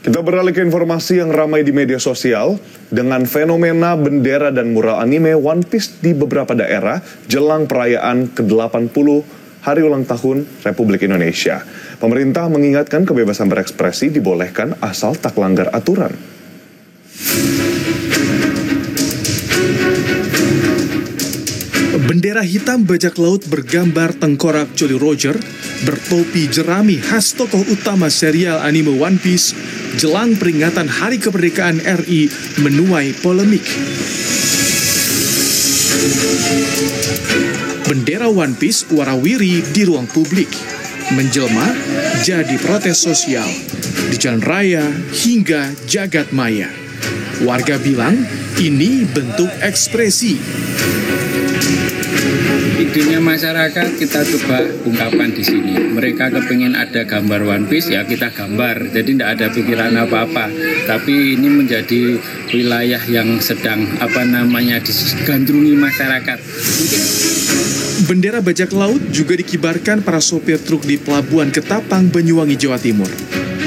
Kita beralih ke informasi yang ramai di media sosial dengan fenomena bendera dan mural anime One Piece di beberapa daerah jelang perayaan ke-80 Hari Ulang Tahun Republik Indonesia. Pemerintah mengingatkan kebebasan berekspresi dibolehkan asal tak langgar aturan. Bendera hitam bajak laut bergambar tengkorak Jolly Roger bertopi jerami khas tokoh utama serial anime One Piece jelang peringatan Hari Kemerdekaan RI menuai polemik. Bendera One Piece warawiri di ruang publik, menjelma jadi protes sosial di jalan raya hingga jagat maya. Warga bilang ini bentuk ekspresi. Idenya masyarakat kita coba ungkapkan di sini. Mereka kepingin ada gambar One Piece, ya kita gambar. Jadi tidak ada pikiran apa-apa. Tapi ini menjadi wilayah yang sedang digandrungi masyarakat. Bendera bajak laut juga dikibarkan para sopir truk di Pelabuhan Ketapang, Banyuwangi, Jawa Timur.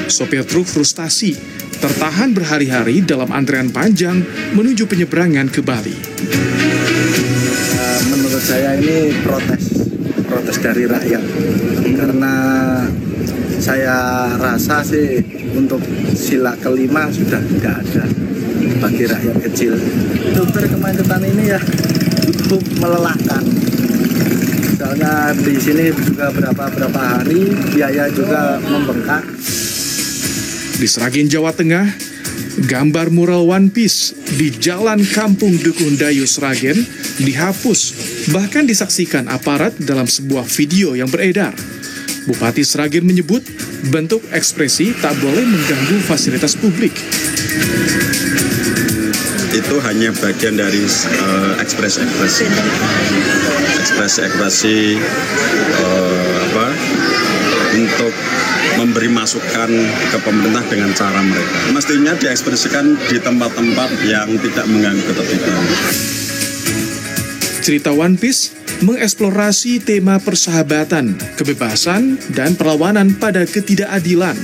Sopir truk frustasi, tertahan berhari-hari dalam antrean panjang menuju penyeberangan ke Bali. Menurut saya ini protes dari rakyat, karena saya rasa sih untuk sila kelima sudah tidak ada bagi rakyat kecil. Dokter kemacetan ini ya cukup melelahkan. Misalnya di sini juga berapa hari biaya juga membengkak. Di Sragen, Jawa Tengah, gambar mural One Piece di Jalan Kampung Dukuhndayu, Sragen dihapus, bahkan disaksikan aparat dalam sebuah video yang beredar. Bupati Sragen menyebut bentuk ekspresi tak boleh mengganggu fasilitas publik. Itu hanya bagian dari ekspresi untuk memberi masukan ke pemerintah dengan cara mereka. Mestinya diekspresikan di tempat-tempat yang tidak mengganggu ketertiban. Cerita One Piece mengeksplorasi tema persahabatan, kebebasan, dan perlawanan pada ketidakadilan.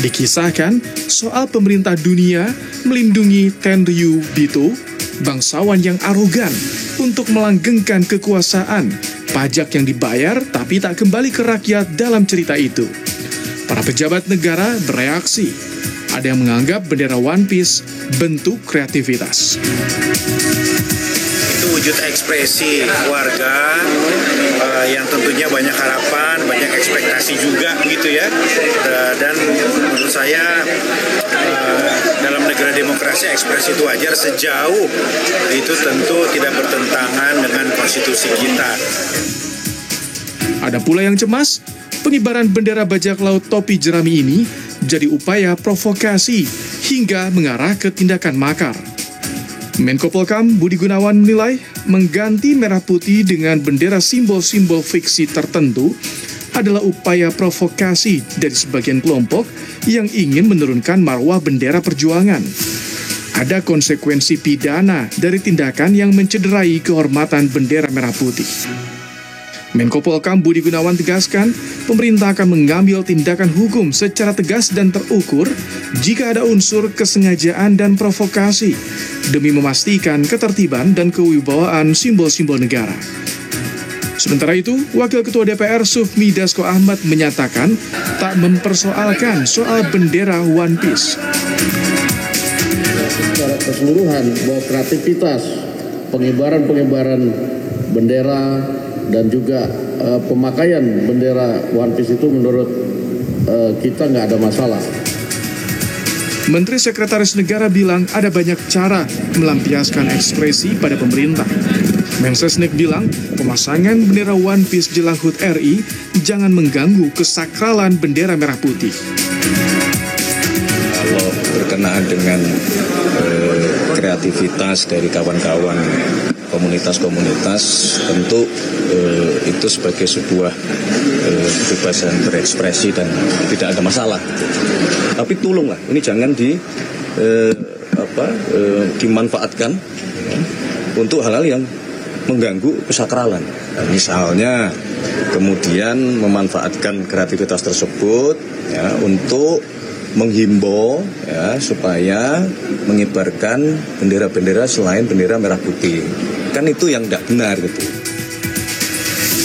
Dikisahkan soal pemerintah dunia melindungi Tenryu Bito, bangsawan yang arogan, untuk melanggengkan kekuasaan, pajak yang dibayar tapi tak kembali ke rakyat dalam cerita itu. Para pejabat negara bereaksi. Ada yang menganggap bendera One Piece bentuk kreativitas. Itu wujud ekspresi warga yang tentunya banyak harapan, banyak ekspektasi juga gitu ya. Dan menurut saya dalam negara demokrasi ekspresi itu wajar sejauh itu tentu tidak bertentangan dengan konstitusi kita. Ada pula yang cemas, pengibaran bendera bajak laut topi jerami ini jadi upaya provokasi hingga mengarah ke tindakan makar. Menko Polhukam Budi Gunawan menilai mengganti merah putih dengan bendera simbol-simbol fiksi tertentu adalah upaya provokasi dari sebagian kelompok yang ingin menurunkan marwah bendera perjuangan. Ada konsekuensi pidana dari tindakan yang mencederai kehormatan bendera merah putih. Menko Polhukam Budi Gunawan tegaskan, pemerintah akan mengambil tindakan hukum secara tegas dan terukur jika ada unsur kesengajaan dan provokasi demi memastikan ketertiban dan kewibawaan simbol-simbol negara. Sementara itu, Wakil Ketua DPR Sufmi Dasko Ahmad menyatakan tak mempersoalkan soal bendera One Piece. Secara keseluruhan bahwa kreativitas pengibaran bendera dan juga pemakaian bendera One Piece itu menurut kita nggak ada masalah. Menteri Sekretaris Negara bilang ada banyak cara melampiaskan ekspresi pada pemerintah. Mensesnek bilang pemasangan bendera One Piece jelang HUT RI jangan mengganggu kesakralan bendera merah putih. Kalau berkenaan dengan kreativitas dari kawan-kawan komunitas-komunitas, tentu itu sebagai sebuah kebebasan berekspresi dan tidak ada masalah. Tapi tolonglah, ini jangan dimanfaatkan untuk hal-hal yang mengganggu kesakralan. Nah, misalnya kemudian memanfaatkan kreativitas tersebut ya, untuk menghimbau ya supaya mengibarkan bendera-bendera selain bendera merah putih. Kan itu yang tidak benar gitu.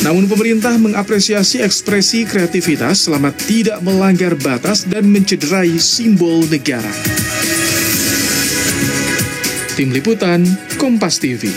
Namun pemerintah mengapresiasi ekspresi kreativitas selama tidak melanggar batas dan mencederai simbol negara. Tim Liputan, Kompas TV.